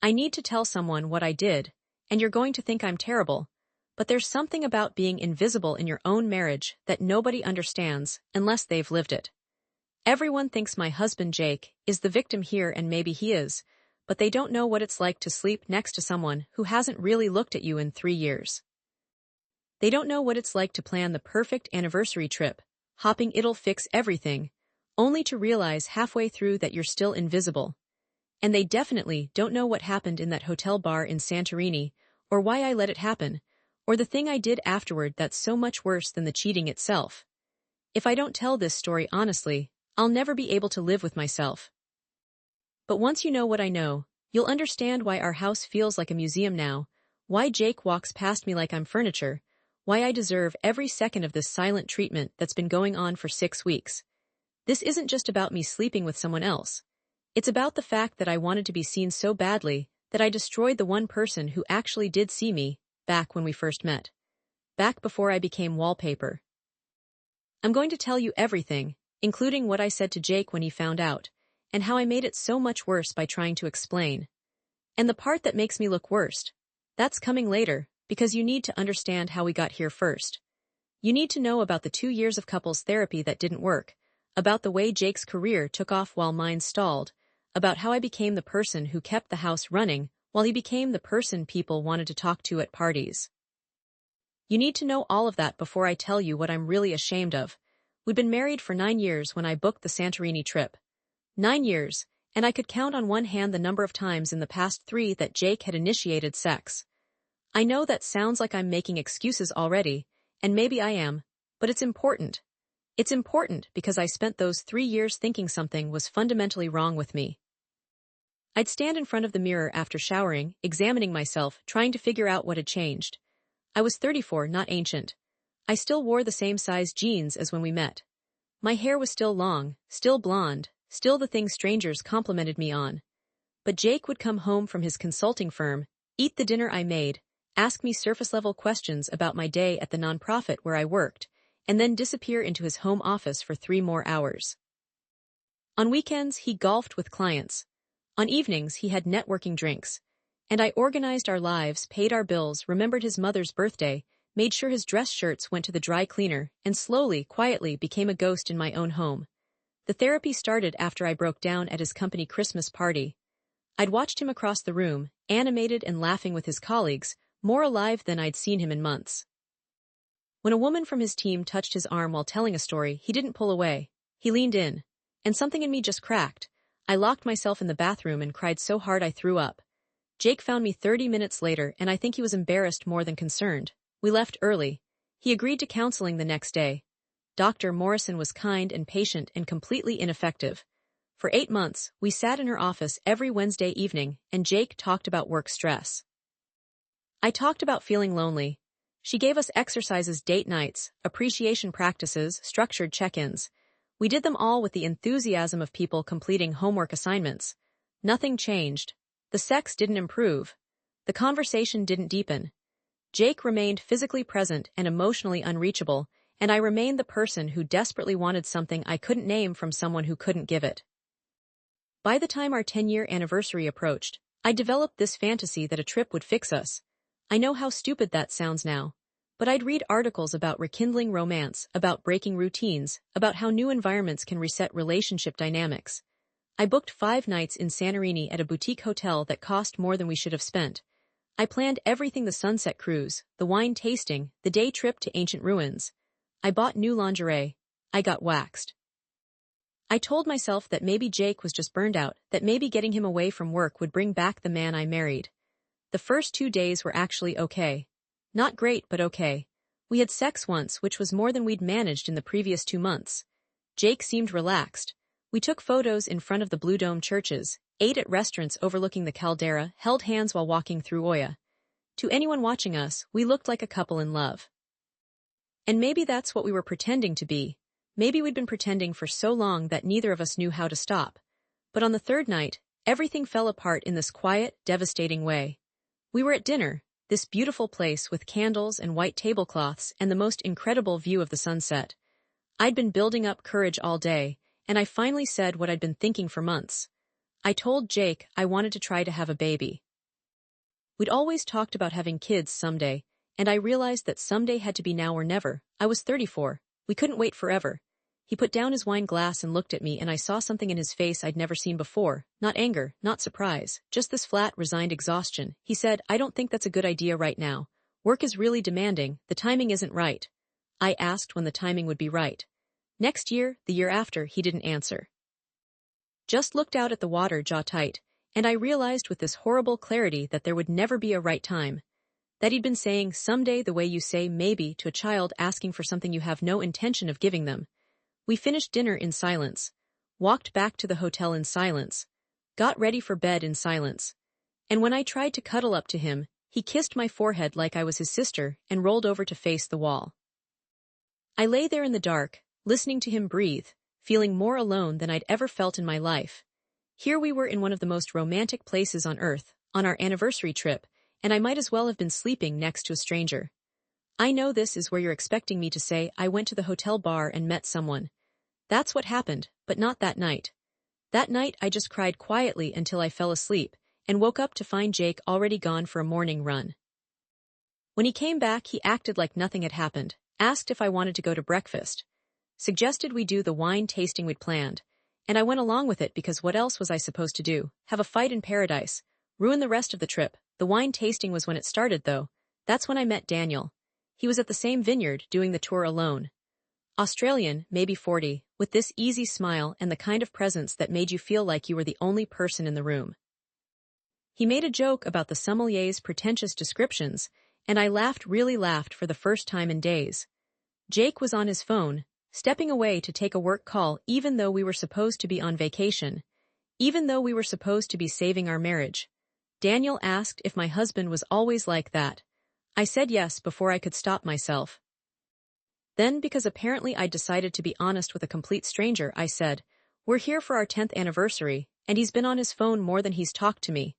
I need to tell someone what I did, and you're going to think I'm terrible, but there's something about being invisible in your own marriage that nobody understands unless they've lived it. Everyone thinks my husband Jake is the victim here, and maybe he is, but they don't know what it's like to sleep next to someone who hasn't really looked at you in 3 years. They don't know what it's like to plan the perfect anniversary trip, hopping it'll fix everything, only to realize halfway through that you're still invisible. And they definitely don't know what happened in that hotel bar in Santorini, or why I let it happen, or the thing I did afterward that's so much worse than the cheating itself. If I don't tell this story honestly, I'll never be able to live with myself. But once you know what I know, you'll understand why our house feels like a museum now, why Jake walks past me like I'm furniture, why I deserve every second of this silent treatment that's been going on for 6 weeks. This isn't just about me sleeping with someone else. It's about the fact that I wanted to be seen so badly that I destroyed the one person who actually did see me, back when we first met. Back before I became wallpaper. I'm going to tell you everything, including what I said to Jake when he found out, and how I made it so much worse by trying to explain. And the part that makes me look worst, that's coming later, because you need to understand how we got here first. You need to know about the 2 years of couples therapy that didn't work, about the way Jake's career took off while mine stalled, about how I became the person who kept the house running while he became the person people wanted to talk to at parties. You need to know all of that before I tell you what I'm really ashamed of. We'd been married for 9 years when I booked the Santorini trip. 9 years, and I could count on one hand the number of times in the past 3 that Jake had initiated sex. I know that sounds like I'm making excuses already, and maybe I am, but it's important. It's important because I spent those 3 years thinking something was fundamentally wrong with me. I'd stand in front of the mirror after showering, examining myself, trying to figure out what had changed. I was 34, not ancient. I still wore the same size jeans as when we met. My hair was still long, still blonde, still the thing strangers complimented me on. But Jake would come home from his consulting firm, eat the dinner I made, ask me surface-level questions about my day at the nonprofit where I worked, and then disappear into his home office for 3 more hours. On weekends, he golfed with clients. On evenings, he had networking drinks. And I organized our lives, paid our bills, remembered his mother's birthday, made sure his dress shirts went to the dry cleaner, and slowly, quietly became a ghost in my own home. The therapy started after I broke down at his company Christmas party. I'd watched him across the room, animated and laughing with his colleagues, more alive than I'd seen him in months. When a woman from his team touched his arm while telling a story, he didn't pull away. He leaned in. And something in me just cracked. I locked myself in the bathroom and cried so hard I threw up. Jake found me 30 minutes later, and I think he was embarrassed more than concerned. We left early. He agreed to counseling the next day. Dr. Morrison was kind and patient and completely ineffective. For 8 months, we sat in her office every Wednesday evening, and Jake talked about work stress. I talked about feeling lonely. She gave us exercises, date nights, appreciation practices, structured check-ins. We did them all with the enthusiasm of people completing homework assignments. Nothing changed. The sex didn't improve. The conversation didn't deepen. Jake remained physically present and emotionally unreachable, and I remained the person who desperately wanted something I couldn't name from someone who couldn't give it. By the time our 10-year anniversary approached, I developed this fantasy that a trip would fix us. I know how stupid that sounds now, but I'd read articles about rekindling romance, about breaking routines, about how new environments can reset relationship dynamics. I booked 5 nights in Santorini at a boutique hotel that cost more than we should have spent. I planned everything: the sunset cruise, the wine tasting, the day trip to ancient ruins. I bought new lingerie. I got waxed. I told myself that maybe Jake was just burned out, that maybe getting him away from work would bring back the man I married. The first 2 days were actually okay. Not great, but okay. We had sex once, which was more than we'd managed in the previous 2 months. Jake seemed relaxed. We took photos in front of the Blue Dome churches, ate at restaurants overlooking the caldera, held hands while walking through Oya. To anyone watching us, we looked like a couple in love. And maybe that's what we were pretending to be. Maybe we'd been pretending for so long that neither of us knew how to stop. But on the 3rd night, everything fell apart in this quiet, devastating way. We were at dinner, this beautiful place with candles and white tablecloths and the most incredible view of the sunset. I'd been building up courage all day, and I finally said what I'd been thinking for months. I told Jake I wanted to try to have a baby. We'd always talked about having kids someday, and I realized that someday had to be now or never. I was 34. We couldn't wait forever. He put down his wine glass and looked at me, and I saw something in his face I'd never seen before. Not anger, not surprise, just this flat, resigned exhaustion. He said, "I don't think that's a good idea right now. Work is really demanding, the timing isn't right." I asked when the timing would be right. Next year, the year after, he didn't answer. Just looked out at the water, jaw tight, and I realized with this horrible clarity that there would never be a right time. That he'd been saying someday the way you say maybe to a child asking for something you have no intention of giving them. We finished dinner in silence, walked back to the hotel in silence, got ready for bed in silence. And when I tried to cuddle up to him, he kissed my forehead like I was his sister and rolled over to face the wall. I lay there in the dark, listening to him breathe, feeling more alone than I'd ever felt in my life. Here we were in one of the most romantic places on earth, on our anniversary trip, and I might as well have been sleeping next to a stranger. I know this is where you're expecting me to say I went to the hotel bar and met someone. That's what happened, but not that night. That night I just cried quietly until I fell asleep, and woke up to find Jake already gone for a morning run. When he came back, he acted like nothing had happened, asked if I wanted to go to breakfast, suggested we do the wine tasting we'd planned, and I went along with it because what else was I supposed to do? Have a fight in paradise, ruin the rest of the trip. The wine tasting was when it started, though. That's when I met Daniel. He was at the same vineyard, doing the tour alone. Australian, maybe 40, with this easy smile and the kind of presence that made you feel like you were the only person in the room. He made a joke about the sommelier's pretentious descriptions, and I really laughed for the first time in days. Jake was on his phone, stepping away to take a work call even though we were supposed to be on vacation, even though we were supposed to be saving our marriage. Daniel asked if my husband was always like that. I said yes before I could stop myself. Then, because apparently I'd decided to be honest with a complete stranger, I said, "We're here for our 10th anniversary, and he's been on his phone more than he's talked to me."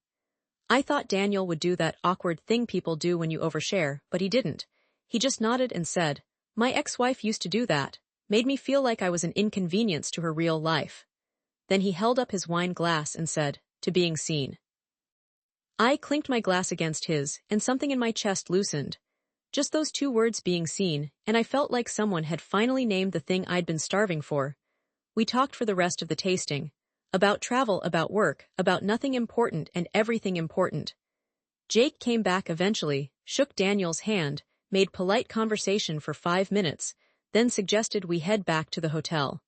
I thought Daniel would do that awkward thing people do when you overshare, but he didn't. He just nodded and said, "My ex-wife used to do that, made me feel like I was an inconvenience to her real life." Then he held up his wine glass and said, "To being seen." I clinked my glass against his, and something in my chest loosened. Just those two words, being seen, and I felt like someone had finally named the thing I'd been starving for. We talked for the rest of the tasting. About travel, about work, about nothing important and everything important. Jake came back eventually, shook Daniel's hand, made polite conversation for 5 minutes, then suggested we head back to the hotel.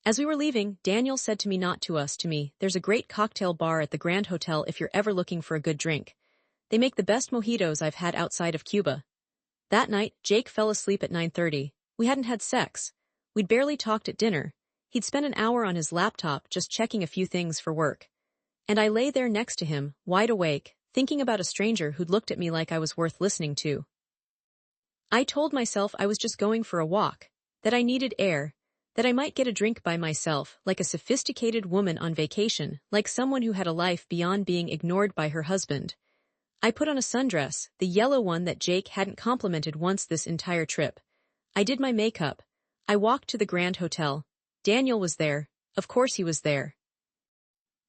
As we were leaving, Daniel said to me, not to us, to me, "There's a great cocktail bar at the Grand Hotel if you're ever looking for a good drink. They make the best mojitos I've had outside of Cuba." That night, Jake fell asleep at 9:30. We hadn't had sex. We'd barely talked at dinner. He'd spent an hour on his laptop just checking a few things for work. And I lay there next to him, wide awake, thinking about a stranger who'd looked at me like I was worth listening to. I told myself I was just going for a walk, that I needed air, that I might get a drink by myself, like a sophisticated woman on vacation, like someone who had a life beyond being ignored by her husband. I put on a sundress, the yellow one that Jake hadn't complimented once this entire trip. I did my makeup. I walked to the Grand Hotel. Daniel was there. Of course he was there.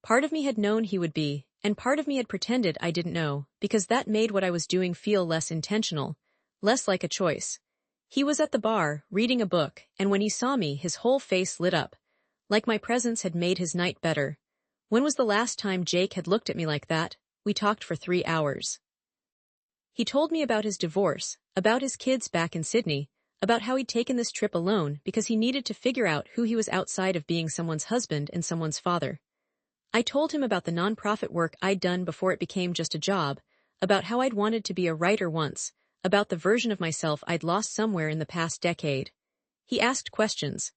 Part of me had known he would be, and part of me had pretended I didn't know, because that made what I was doing feel less intentional, less like a choice. He was at the bar, reading a book, and when he saw me, his whole face lit up, like my presence had made his night better. When was the last time Jake had looked at me like that? We talked for 3 hours. He told me about his divorce, about his kids back in Sydney, about how he'd taken this trip alone because he needed to figure out who he was outside of being someone's husband and someone's father. I told him about the nonprofit work I'd done before it became just a job, about how I'd wanted to be a writer once, about the version of myself I'd lost somewhere in the past decade. He asked questions.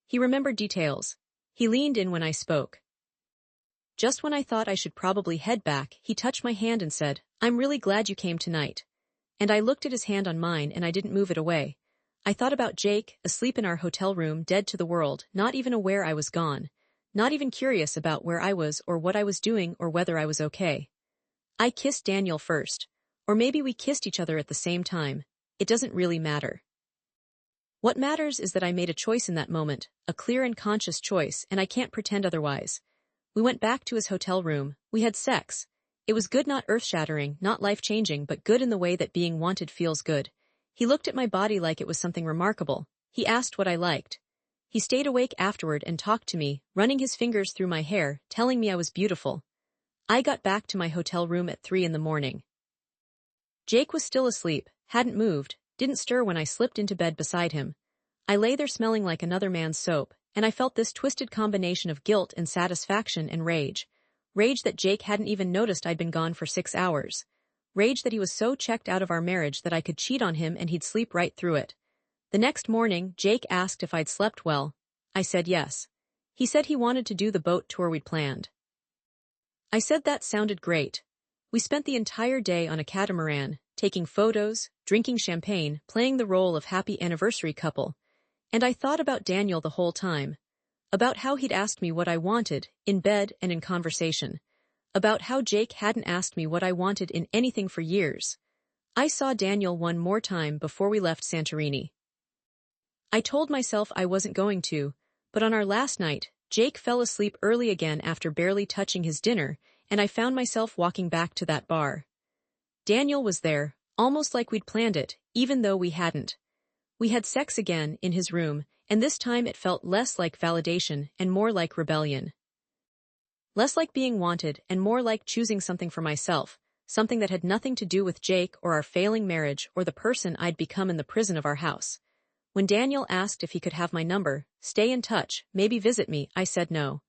He remembered details. He leaned in when I spoke. Just when I thought I should probably head back, he touched my hand and said, "I'm really glad you came tonight." And I looked at his hand on mine and I didn't move it away. I thought about Jake, asleep in our hotel room, dead to the world, not even aware I was gone, not even curious about where I was or what I was doing or whether I was okay. I kissed Daniel first. Or maybe we kissed each other at the same time. It doesn't really matter. What matters is that I made a choice in that moment, a clear and conscious choice, and I can't pretend otherwise. We went back to his hotel room. We had sex. It was good, not earth-shattering, not life-changing, but good in the way that being wanted feels good. He looked at my body like it was something remarkable. He asked what I liked. He stayed awake afterward and talked to me, running his fingers through my hair, telling me I was beautiful. I got back to my hotel room at 3 in the morning. Jake was still asleep, hadn't moved, didn't stir when I slipped into bed beside him. I lay there smelling like another man's soap, and I felt this twisted combination of guilt and satisfaction and rage. Rage that Jake hadn't even noticed I'd been gone for 6 hours. Rage that he was so checked out of our marriage that I could cheat on him and he'd sleep right through it. The next morning, Jake asked if I'd slept well. I said yes. He said he wanted to do the boat tour we'd planned. I said that sounded great. We spent the entire day on a catamaran, taking photos, drinking champagne, playing the role of happy anniversary couple. And I thought about Daniel the whole time. About how he'd asked me what I wanted, in bed and in conversation. About how Jake hadn't asked me what I wanted in anything for years. I saw Daniel one more time before we left Santorini. I told myself I wasn't going to, but on our last night, Jake fell asleep early again after barely touching his dinner, and I found myself walking back to that bar. Daniel was there, almost like we'd planned it, even though we hadn't. We had sex again in his room, and this time it felt less like validation and more like rebellion. Less like being wanted and more like choosing something for myself, something that had nothing to do with Jake or our failing marriage or the person I'd become in the prison of our house. When Daniel asked if he could have my number, stay in touch, maybe visit me, I said no.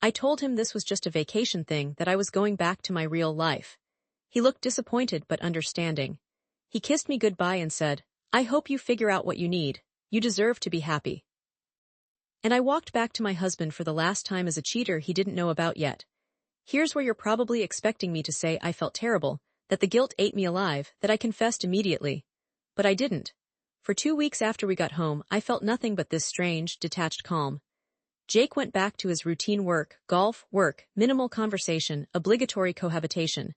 I told him this was just a vacation thing, that I was going back to my real life. He looked disappointed but understanding. He kissed me goodbye and said, "I hope you figure out what you need. You deserve to be happy." And I walked back to my husband for the last time as a cheater he didn't know about yet. Here's where you're probably expecting me to say I felt terrible, that the guilt ate me alive, that I confessed immediately. But I didn't. For 2 weeks after we got home, I felt nothing but this strange, detached calm. Jake went back to his routine work, golf, work, minimal conversation, obligatory cohabitation.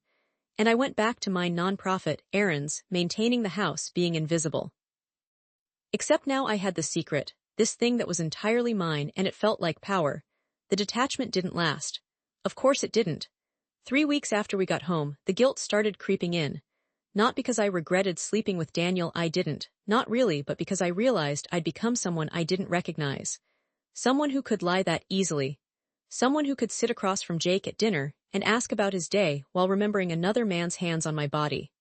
And I went back to my non-profit, errands, maintaining the house, being invisible. Except now I had the secret, this thing that was entirely mine, and it felt like power. The detachment didn't last. Of course it didn't. 3 weeks after we got home, the guilt started creeping in. Not because I regretted sleeping with Daniel, I didn't, not really, but because I realized I'd become someone I didn't recognize. Someone who could lie that easily. Someone who could sit across from Jake at dinner and ask about his day while remembering another man's hands on my body.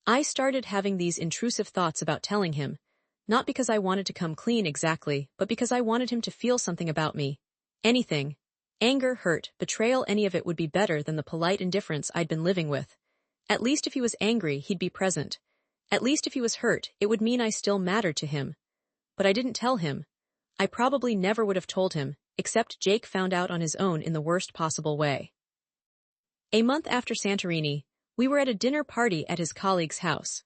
I started having these intrusive thoughts about telling him, not because I wanted to come clean exactly, but because I wanted him to feel something about me. Anything. Anger, hurt, betrayal, any of it would be better than the polite indifference I'd been living with. At least if he was angry, he'd be present. At least if he was hurt, it would mean I still mattered to him. But I didn't tell him. I probably never would have told him, except Jake found out on his own in the worst possible way. A month after Santorini, we were at a dinner party at his colleague's house.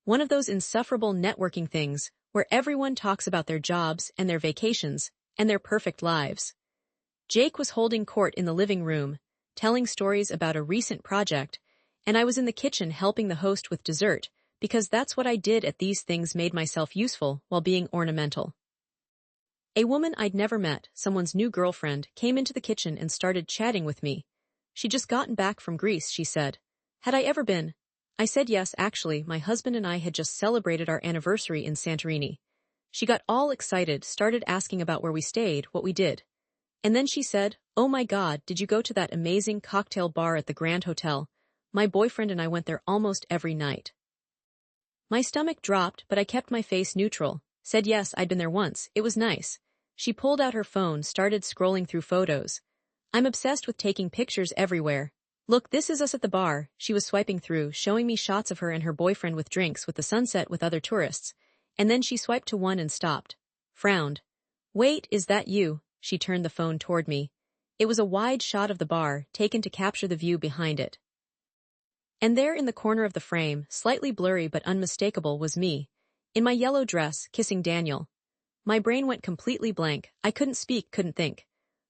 One of those insufferable networking things where everyone talks about their jobs and their vacations and their perfect lives. Jake was holding court in the living room, telling stories about a recent project, and I was in the kitchen helping the host with dessert, because that's what I did at these things, made myself useful while being ornamental. A woman I'd never met, someone's new girlfriend, came into the kitchen and started chatting with me. She'd just gotten back from Greece, she said. Had I ever been? I said yes, actually, my husband and I had just celebrated our anniversary in Santorini. She got all excited, started asking about where we stayed, what we did. And then she said, "Oh my God, did you go to that amazing cocktail bar at the Grand Hotel? My boyfriend and I went there almost every night." My stomach dropped, but I kept my face neutral, said yes, I'd been there once, it was nice. She pulled out her phone, started scrolling through photos. I'm obsessed with taking pictures everywhere. Look, this is us at the bar, she was swiping through, showing me shots of her and her boyfriend with drinks with the sunset with other tourists. And then she swiped to one and stopped. Frowned. Wait, is that you? She turned the phone toward me. It was a wide shot of the bar, taken to capture the view behind it. And there in the corner of the frame, slightly blurry but unmistakable, was me, in my yellow dress, kissing Daniel. My brain went completely blank, I couldn't speak, couldn't think.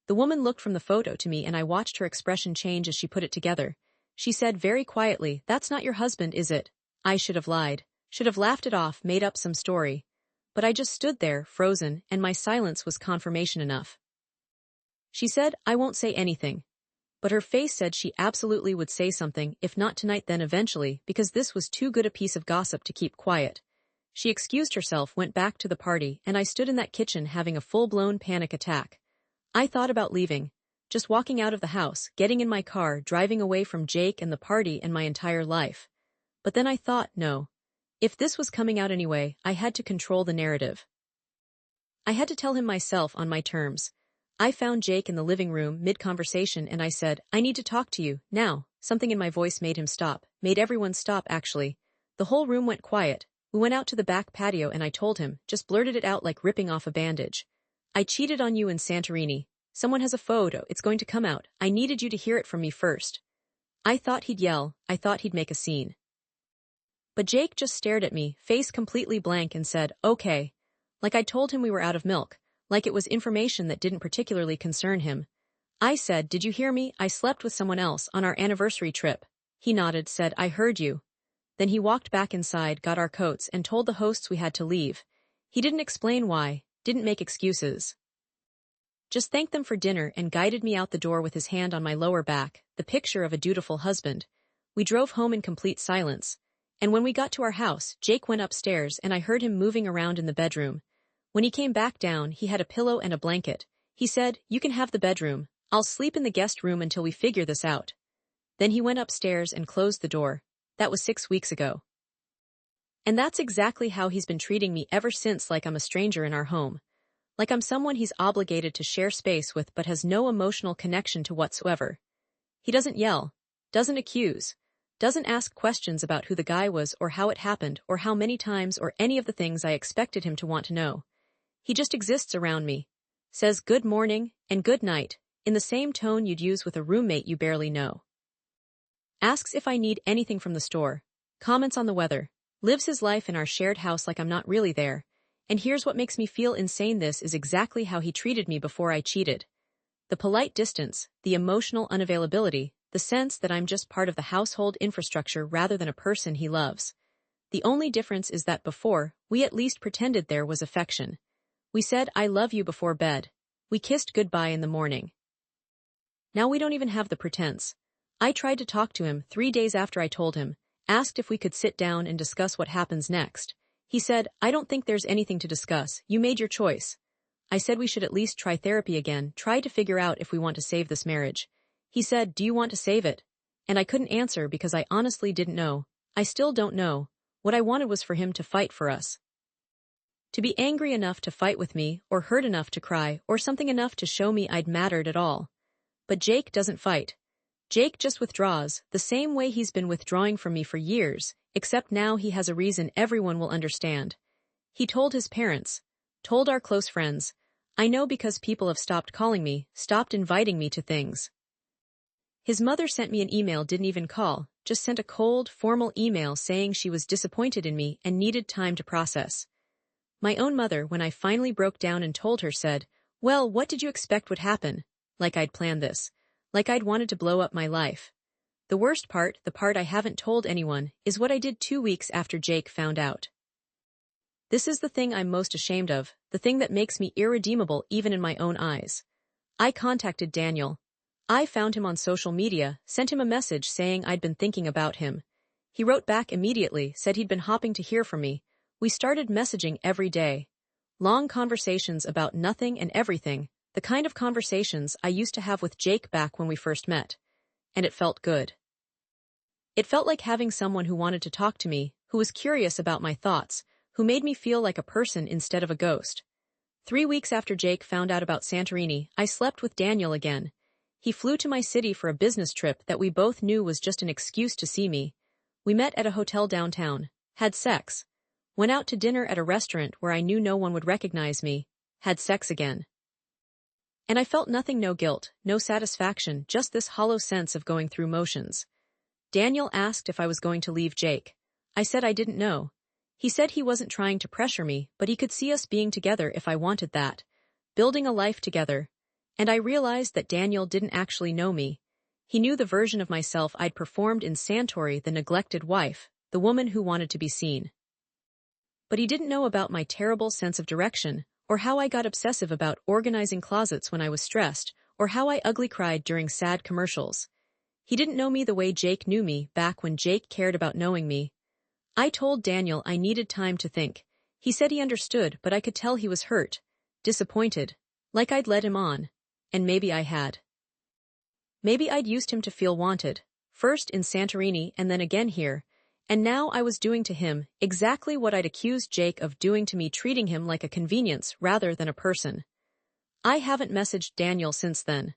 The woman looked from the photo to me and I watched her expression change as she put it together. She said very quietly, "That's not your husband, is it?" I should have lied, should have laughed it off, made up some story. But I just stood there, frozen, and my silence was confirmation enough. She said, "I won't say anything." But her face said she absolutely would say something, if not tonight then eventually, because this was too good a piece of gossip to keep quiet. She excused herself, went back to the party, and I stood in that kitchen having a full-blown panic attack. I thought about leaving, just walking out of the house, getting in my car, driving away from Jake and the party and my entire life. But then I thought, no. If this was coming out anyway, I had to control the narrative. I had to tell him myself on my terms. I found Jake in the living room mid-conversation and I said, I need to talk to you, now. Something in my voice made him stop, made everyone stop actually. The whole room went quiet. We went out to the back patio and I told him, just blurted it out like ripping off a bandage. I cheated on you in Santorini. Someone has a photo, it's going to come out. I needed you to hear it from me first. I thought he'd yell, I thought he'd make a scene. But Jake just stared at me, face completely blank, and said, okay. Like I'd told him we were out of milk, like it was information that didn't particularly concern him. I said, did you hear me? I slept with someone else on our anniversary trip. He nodded, said, I heard you. Then he walked back inside, got our coats, and told the hosts we had to leave. He didn't explain why, didn't make excuses. Just thanked them for dinner and guided me out the door with his hand on my lower back, the picture of a dutiful husband. We drove home in complete silence. And when we got to our house, Jake went upstairs and I heard him moving around in the bedroom. When he came back down, he had a pillow and a blanket. He said, you can have the bedroom. I'll sleep in the guest room until we figure this out. Then he went upstairs and closed the door. That was 6 weeks ago. And that's exactly how he's been treating me ever since, like I'm a stranger in our home. Like I'm someone he's obligated to share space with but has no emotional connection to whatsoever. He doesn't yell, doesn't accuse, doesn't ask questions about who the guy was or how it happened or how many times or any of the things I expected him to want to know. He just exists around me, says good morning and good night in the same tone you'd use with a roommate you barely know. Asks if I need anything from the store, comments on the weather, lives his life in our shared house like I'm not really there. And here's what makes me feel insane: this is exactly how he treated me before I cheated. The polite distance, the emotional unavailability, the sense that I'm just part of the household infrastructure rather than a person he loves. The only difference is that before, we at least pretended there was affection. We said I love you before bed. We kissed goodbye in the morning. Now we don't even have the pretense. I tried to talk to him 3 days after I told him, asked if we could sit down and discuss what happens next. He said, I don't think there's anything to discuss, you made your choice. I said we should at least try therapy again, try to figure out if we want to save this marriage. He said, do you want to save it? And I couldn't answer because I honestly didn't know. I still don't know. What I wanted was for him to fight for us. To be angry enough to fight with me, or hurt enough to cry, or something enough to show me I'd mattered at all. But Jake doesn't fight. Jake just withdraws, the same way he's been withdrawing from me for years, except now he has a reason everyone will understand. He told his parents, told our close friends. I know because people have stopped calling me, stopped inviting me to things. His mother sent me an email, didn't even call, just sent a cold, formal email saying she was disappointed in me and needed time to process. My own mother, when I finally broke down and told her, said, well, what did you expect would happen? Like I'd planned this. Like I'd wanted to blow up my life. The worst part, the part I haven't told anyone, is what I did 2 weeks after Jake found out. This is the thing I'm most ashamed of, the thing that makes me irredeemable even in my own eyes. I contacted Daniel. I found him on social media, sent him a message saying I'd been thinking about him. He wrote back immediately, said he'd been hoping to hear from me. We started messaging every day. Long conversations about nothing and everything, the kind of conversations I used to have with Jake back when we first met. And it felt good. It felt like having someone who wanted to talk to me, who was curious about my thoughts, who made me feel like a person instead of a ghost. 3 weeks after Jake found out about Santorini, I slept with Daniel again. He flew to my city for a business trip that we both knew was just an excuse to see me. We met at a hotel downtown, had sex, went out to dinner at a restaurant where I knew no one would recognize me, had sex again. And I felt nothing, no guilt, no satisfaction, just this hollow sense of going through motions. Daniel asked if I was going to leave Jake. I said I didn't know. He said he wasn't trying to pressure me, but he could see us being together if I wanted that. Building a life together. And I realized that Daniel didn't actually know me. He knew the version of myself I'd performed in Santorini, the neglected wife, the woman who wanted to be seen. But he didn't know about my terrible sense of direction, or how I got obsessive about organizing closets when I was stressed, or how I ugly cried during sad commercials. He didn't know me the way Jake knew me back when Jake cared about knowing me. I told Daniel I needed time to think. He said he understood, but I could tell he was hurt, disappointed, like I'd led him on. And maybe I had. Maybe I'd used him to feel wanted, first in Santorini and then again here, and now I was doing to him exactly what I'd accused Jake of doing to me, treating him like a convenience rather than a person. I haven't messaged Daniel since then.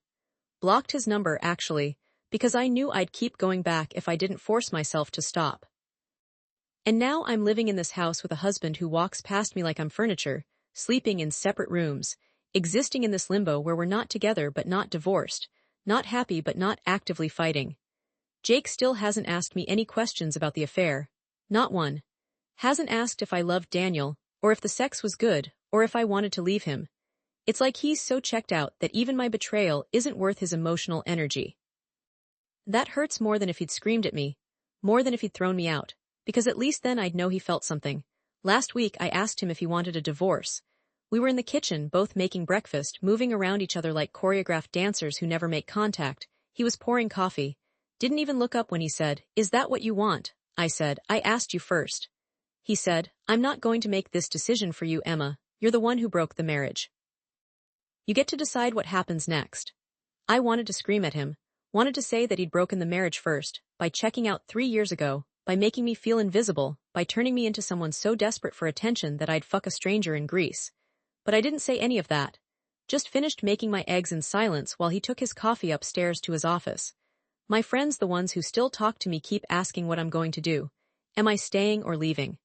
Blocked his number, actually, because I knew I'd keep going back if I didn't force myself to stop. And now I'm living in this house with a husband who walks past me like I'm furniture, sleeping in separate rooms, existing in this limbo where we're not together but not divorced, not happy but not actively fighting. Jake still hasn't asked me any questions about the affair. Not one. Hasn't asked if I loved Daniel, or if the sex was good, or if I wanted to leave him. It's like he's so checked out that even my betrayal isn't worth his emotional energy. That hurts more than if he'd screamed at me, more than if he'd thrown me out, because at least then I'd know he felt something. Last week I asked him if he wanted a divorce. We were in the kitchen, both making breakfast, moving around each other like choreographed dancers who never make contact. He was pouring coffee. Didn't even look up when he said, "Is that what you want?" I said, "I asked you first." He said, "I'm not going to make this decision for you, Emma. You're the one who broke the marriage. You get to decide what happens next." I wanted to scream at him, wanted to say that he'd broken the marriage first, by checking out 3 years ago, by making me feel invisible, by turning me into someone so desperate for attention that I'd fuck a stranger in Greece. But I didn't say any of that. Just finished making my eggs in silence while he took his coffee upstairs to his office. My friends, the ones who still talk to me, keep asking what I'm going to do. Am I staying or leaving?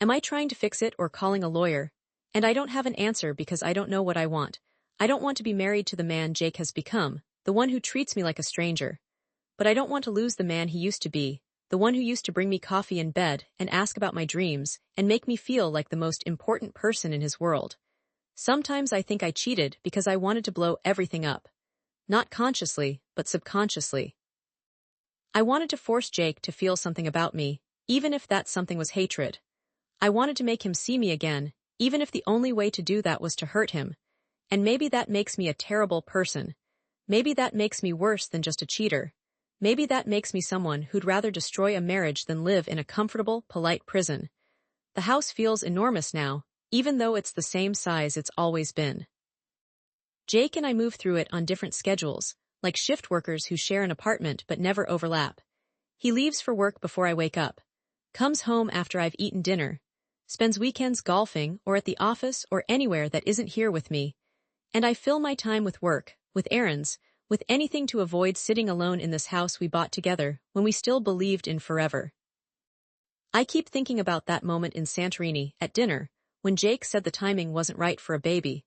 Am I trying to fix it or calling a lawyer? And I don't have an answer because I don't know what I want. I don't want to be married to the man Jake has become, the one who treats me like a stranger. But I don't want to lose the man he used to be, the one who used to bring me coffee in bed and ask about my dreams and make me feel like the most important person in his world. Sometimes I think I cheated because I wanted to blow everything up. Not consciously, but subconsciously. I wanted to force Jake to feel something about me, even if that something was hatred. I wanted to make him see me again, even if the only way to do that was to hurt him. And maybe that makes me a terrible person. Maybe that makes me worse than just a cheater. Maybe that makes me someone who'd rather destroy a marriage than live in a comfortable, polite prison. The house feels enormous now, even though it's the same size it's always been. Jake and I move through it on different schedules, like shift workers who share an apartment but never overlap. He leaves for work before I wake up, comes home after I've eaten dinner, spends weekends golfing or at the office or anywhere that isn't here with me, and I fill my time with work, with errands, with anything to avoid sitting alone in this house we bought together when we still believed in forever. I keep thinking about that moment in Santorini, at dinner, when Jake said the timing wasn't right for a baby.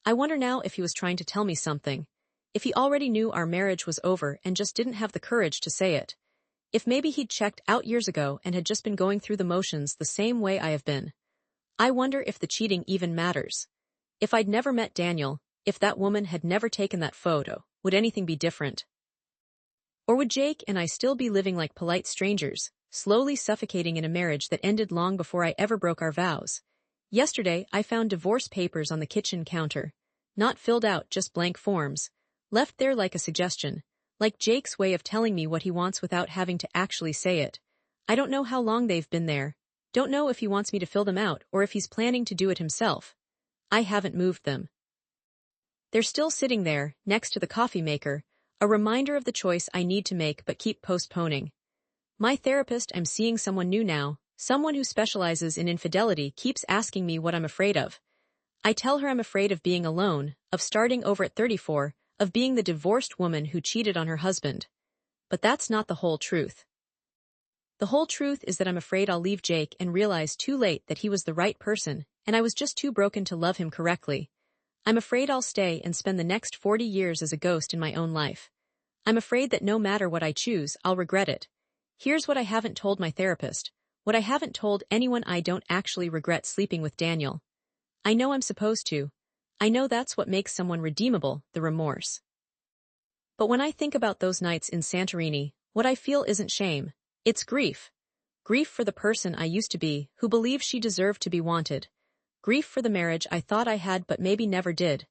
I wonder now if he was trying to tell me something, if he already knew our marriage was over and just didn't have the courage to say it, if maybe he'd checked out years ago and had just been going through the motions the same way I have been. I wonder if the cheating even matters. If I'd never met Daniel, if that woman had never taken that photo, would anything be different? Or would Jake and I still be living like polite strangers, slowly suffocating in a marriage that ended long before I ever broke our vows? Yesterday, I found divorce papers on the kitchen counter. Not filled out, just blank forms. Left there like a suggestion. Like Jake's way of telling me what he wants without having to actually say it. I don't know how long they've been there. Don't know if he wants me to fill them out or if he's planning to do it himself. I haven't moved them. They're still sitting there, next to the coffee maker, a reminder of the choice I need to make but keep postponing. My therapist, I'm seeing someone new now, someone who specializes in infidelity, keeps asking me what I'm afraid of. I tell her I'm afraid of being alone, of starting over at 34, of being the divorced woman who cheated on her husband. But that's not the whole truth. The whole truth is that I'm afraid I'll leave Jake and realize too late that he was the right person, and I was just too broken to love him correctly. I'm afraid I'll stay and spend the next 40 years as a ghost in my own life. I'm afraid that no matter what I choose, I'll regret it. Here's what I haven't told my therapist, what I haven't told anyone: I don't actually regret sleeping with Daniel. I know I'm supposed to. I know that's what makes someone redeemable, the remorse. But when I think about those nights in Santorini, what I feel isn't shame. It's grief. Grief for the person I used to be, who believed she deserved to be wanted. Grief for the marriage I thought I had but maybe never did.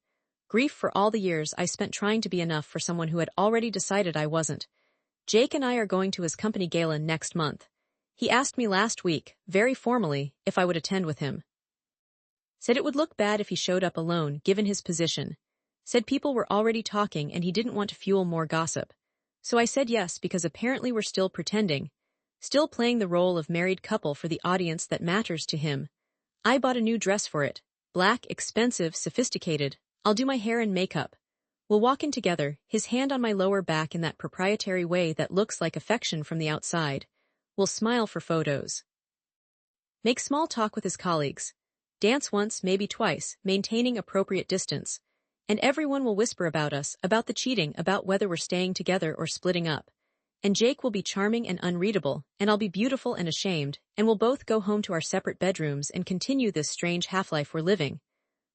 Grief for all the years I spent trying to be enough for someone who had already decided I wasn't. Jake and I are going to his company gala next month. He asked me last week, very formally, if I would attend with him. Said it would look bad if he showed up alone, given his position. Said people were already talking and he didn't want to fuel more gossip. So I said yes because apparently we're still pretending. Still playing the role of married couple for the audience that matters to him. I bought a new dress for it. Black, expensive, sophisticated. I'll do my hair and makeup. We'll walk in together, his hand on my lower back in that proprietary way that looks like affection from the outside. We'll smile for photos. Make small talk with his colleagues. Dance once, maybe twice, maintaining appropriate distance. And everyone will whisper about us, about the cheating, about whether we're staying together or splitting up. And Jake will be charming and unreadable, and I'll be beautiful and ashamed, and we'll both go home to our separate bedrooms and continue this strange half-life we're living.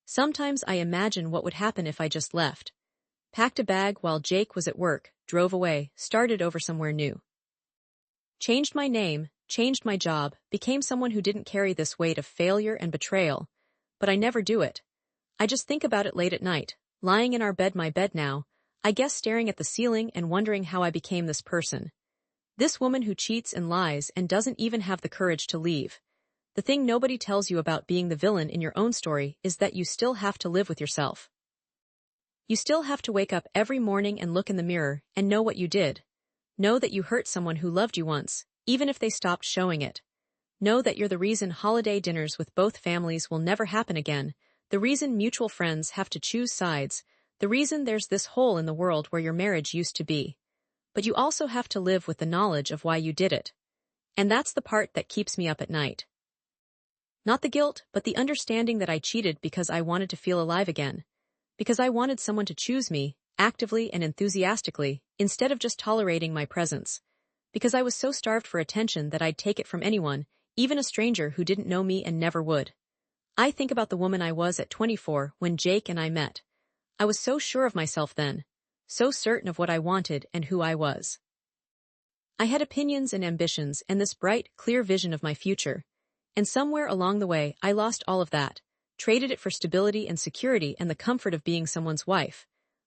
Sometimes I imagine what would happen if I just left. Packed a bag while Jake was at work, drove away, started over somewhere new. Changed my name, changed my job, became someone who didn't carry this weight of failure and betrayal. But I never do it. I just think about it late at night, lying in our bed, my bed now, I guess staring at the ceiling and wondering how I became this person. This woman who cheats and lies and doesn't even have the courage to leave. The thing nobody tells you about being the villain in your own story is that you still have to live with yourself. You still have to wake up every morning and look in the mirror and know what you did. Know that you hurt someone who loved you once, even if they stopped showing it. Know that you're the reason holiday dinners with both families will never happen again, the reason mutual friends have to choose sides, the reason there's this hole in the world where your marriage used to be. But you also have to live with the knowledge of why you did it. And that's the part that keeps me up at night. Not the guilt, but the understanding that I cheated because I wanted to feel alive again. Because I wanted someone to choose me, actively and enthusiastically, instead of just tolerating my presence. Because I was so starved for attention that I'd take it from anyone, even a stranger who didn't know me and never would. I think about the woman I was at 24 when Jake and I met. I was so sure of myself then, so certain of what I wanted and who I was. I had opinions and ambitions and this bright, clear vision of my future. And somewhere along the way, I lost all of that, traded it for stability and security and the comfort of being someone's wife.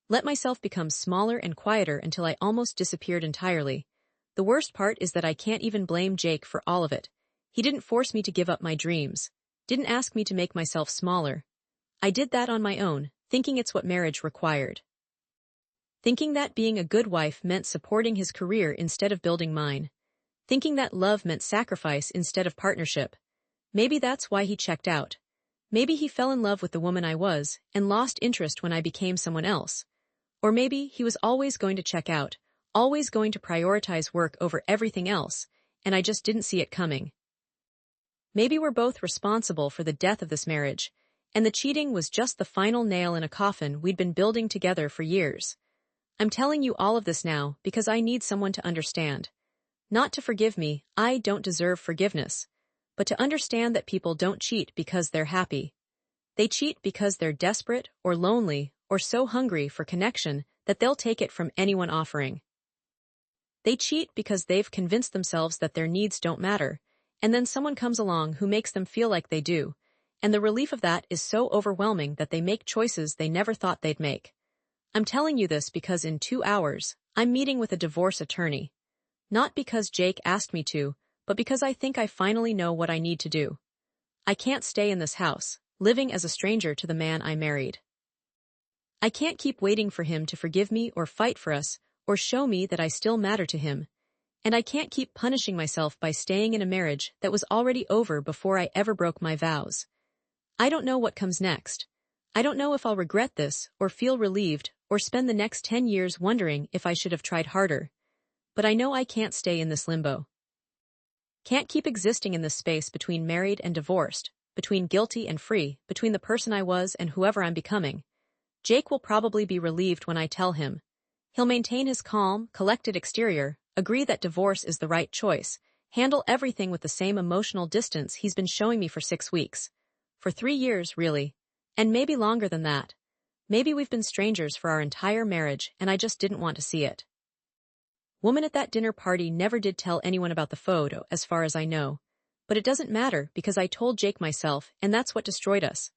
Let myself become smaller and quieter until I almost disappeared entirely. The worst part is that I can't even blame Jake for all of it. He didn't force me to give up my dreams, didn't ask me to make myself smaller. I did that on my own, thinking it's what marriage required. Thinking that being a good wife meant supporting his career instead of building mine. Thinking that love meant sacrifice instead of partnership. Maybe that's why he checked out. Maybe he fell in love with the woman I was and lost interest when I became someone else. Or maybe he was always going to check out, always going to prioritize work over everything else, and I just didn't see it coming. Maybe we're both responsible for the death of this marriage, and the cheating was just the final nail in a coffin we'd been building together for years. I'm telling you all of this now because I need someone to understand. Not to forgive me, I don't deserve forgiveness, but to understand that people don't cheat because they're happy. They cheat because they're desperate or lonely or so hungry for connection that they'll take it from anyone offering. They cheat because they've convinced themselves that their needs don't matter, and then someone comes along who makes them feel like they do, and the relief of that is so overwhelming that they make choices they never thought they'd make. I'm telling you this because in 2 hours, I'm meeting with a divorce attorney. Not because Jake asked me to, but because I think I finally know what I need to do. I can't stay in this house, living as a stranger to the man I married. I can't keep waiting for him to forgive me or fight for us, or show me that I still matter to him. And I can't keep punishing myself by staying in a marriage that was already over before I ever broke my vows. I don't know what comes next. I don't know if I'll regret this, or feel relieved, or spend the next 10 years wondering if I should have tried harder. But I know I can't stay in this limbo. Can't keep existing in this space between married and divorced, between guilty and free, between the person I was and whoever I'm becoming. Jake will probably be relieved when I tell him. He'll maintain his calm, collected exterior, agree that divorce is the right choice, handle everything with the same emotional distance he's been showing me for 6 weeks. For 3 years, really. And maybe longer than that. Maybe we've been strangers for our entire marriage and I just didn't want to see it. Woman at that dinner party never did tell anyone about the photo, as far as I know. But it doesn't matter because I told Jake myself, and that's what destroyed us.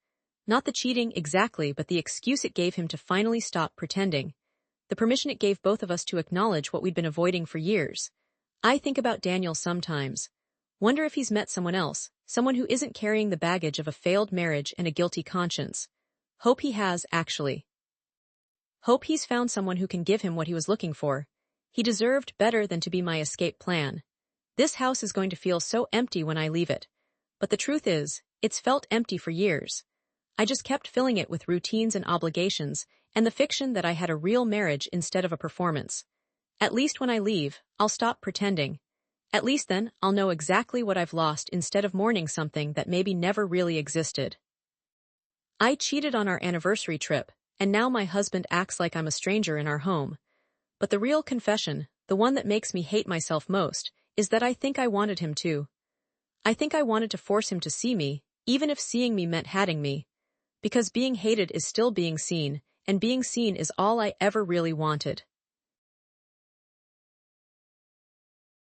Not the cheating exactly, but the excuse it gave him to finally stop pretending. The permission it gave both of us to acknowledge what we'd been avoiding for years. I think about Daniel sometimes. Wonder if he's met someone else, someone who isn't carrying the baggage of a failed marriage and a guilty conscience. Hope he has, actually. Hope he's found someone who can give him what he was looking for. He deserved better than to be my escape plan. This house is going to feel so empty when I leave it. But the truth is, it's felt empty for years. I just kept filling it with routines and obligations, and the fiction that I had a real marriage instead of a performance. At least when I leave, I'll stop pretending. At least then, I'll know exactly what I've lost instead of mourning something that maybe never really existed. I cheated on our anniversary trip, and now my husband acts like I'm a stranger in our home. But the real confession, the one that makes me hate myself most, is that I think I wanted him to. I think I wanted to force him to see me, even if seeing me meant hating me. Because being hated is still being seen, and being seen is all I ever really wanted.